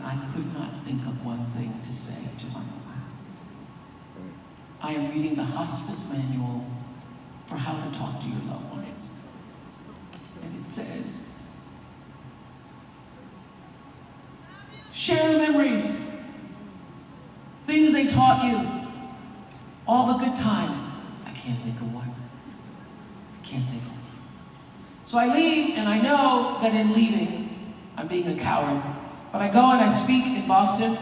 I could not think of one thing to say to my mother. I am reading the hospice manual for how to talk to your loved ones. And it says, share the memories, things they taught you, all the good times. I can't think of one. I can't think of one. So I leave, and I know that in leaving, I'm being a coward, but I go and I speak in Boston,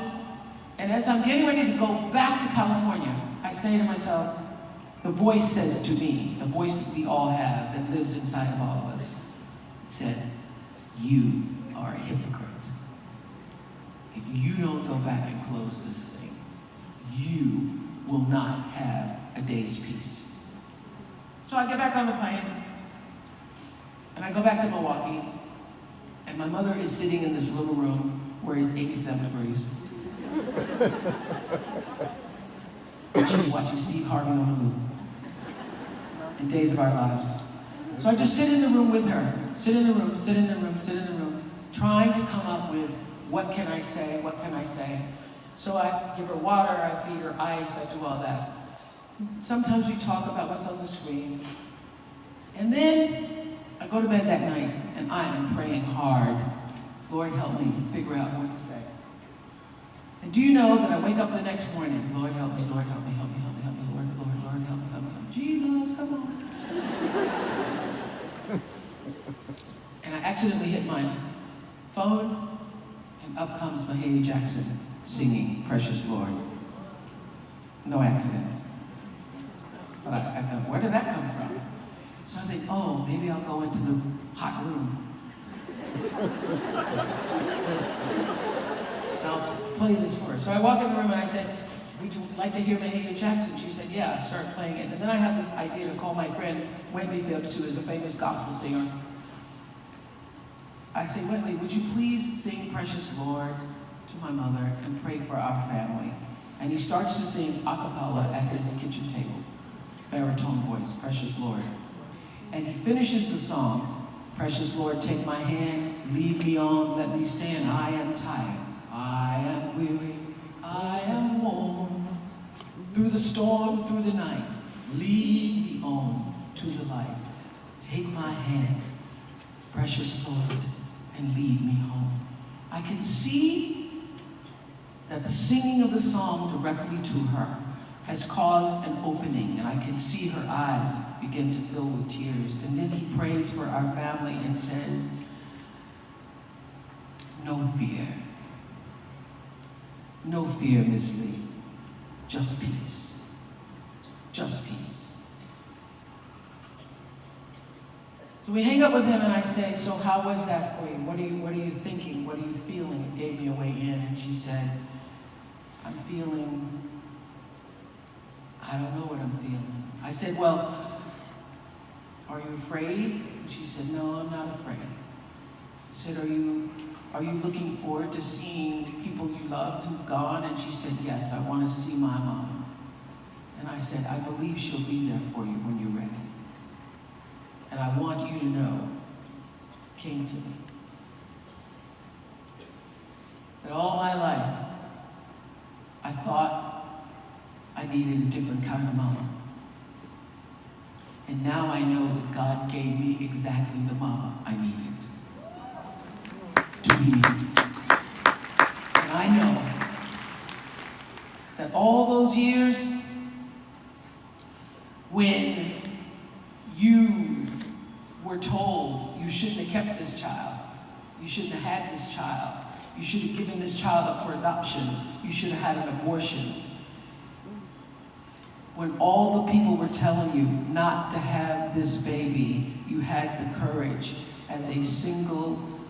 and as I'm getting ready to go back to California, I say to myself, the voice says to me, the voice that we all have that lives inside of all of us, it said, you are a hypocrite. If you don't go back and close this thing, you will not have a day's peace. So I get back on the plane, and I go back to Milwaukee, and my mother is sitting in this little room where it's 87 degrees. And she's watching Steve Harvey on a loop in Days of Our Lives. So I just sit in the room with her, sit in the room, trying to come up with what can I say? So I give her water, I feed her ice, I do all that. Sometimes we talk about what's on the screen. And then I go to bed that night and I am praying hard. Lord, help me figure out what to say. And do you know that I wake up the next morning, Lord, help me, Lord, help me, help me, help me, help me, Lord, help me, help me. Jesus, come on. And I accidentally hit my phone, and up comes Mahalia Jackson singing Precious Lord. No accidents. But I thought, where did that come from? So I think, oh, maybe I'll go into the hot room. And I'll play this for her. So I walk in the room and I said, would you like to hear Mahalia Jackson? She said, yeah, I started playing it. And then I had this idea to call my friend Wendy Phibbs, who is a famous gospel singer. I say, Wendy, would you please sing Precious Lord to my mother and pray for our family? And he starts to sing a cappella at his kitchen table. Baritone voice, Precious Lord. And he finishes the song, Precious Lord, take my hand, lead me on, let me stand. I am tired, I am weary, I am worn. Through the storm, through the night, lead me on to the light. Take my hand, precious Lord, and lead me home. I can see that the singing of the song directly to her has caused an opening, and I can see her eyes begin to fill with tears. And then he prays for our family and says, no fear. No fear, Miss Lee. Just peace. Just peace. So we hang up with him and I say, so how was that for you? What are you thinking? What are you feeling? It gave me a way in, and she said, I'm feeling, I don't know what I'm feeling. I said, well, are you afraid? And she said, no, I'm not afraid. I said, are you looking forward to seeing people you loved who've gone? And she said, yes, I want to see my mom. And I said, I believe she'll be there for you when you're ready. And I want you to know, came to me, that all my life, I thought I needed a different kind of mama. And now I know that God gave me exactly the mama I needed to be me. And I know that all those years when you were told you shouldn't have kept this child, you shouldn't have had this child, you should have given this child up for adoption, you should have had an abortion. When all the people were telling you not to have this baby, you had the courage as a single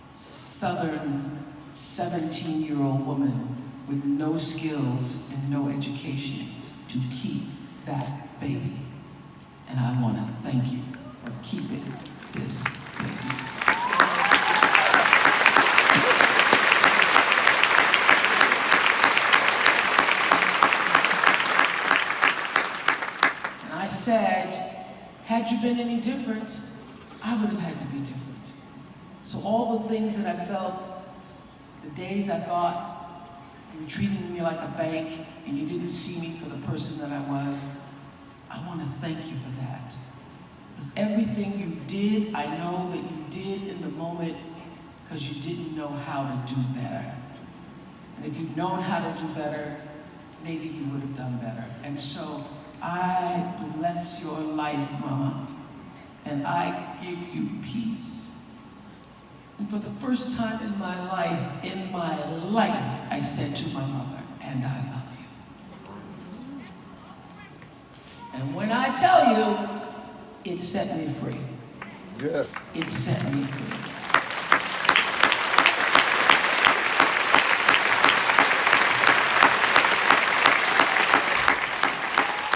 Southern 17-year-old woman with no skills and no education to keep that baby. And I want to thank you for keeping this baby. I said, had you been any different, I would have had to be different. So all the things that I felt The days I thought you were treating me like a bank and you didn't see me for the person that I was, I want to thank you for that. Because everything you did, I know that you did in the moment because you didn't know how to do better. And if you'd known how to do better, maybe you would have done better. And so I bless your life, Mama, and I give you peace. And for the first time in my life, I said to my mother, and I love you. And when I tell you, it set me free. Yeah. It set me free.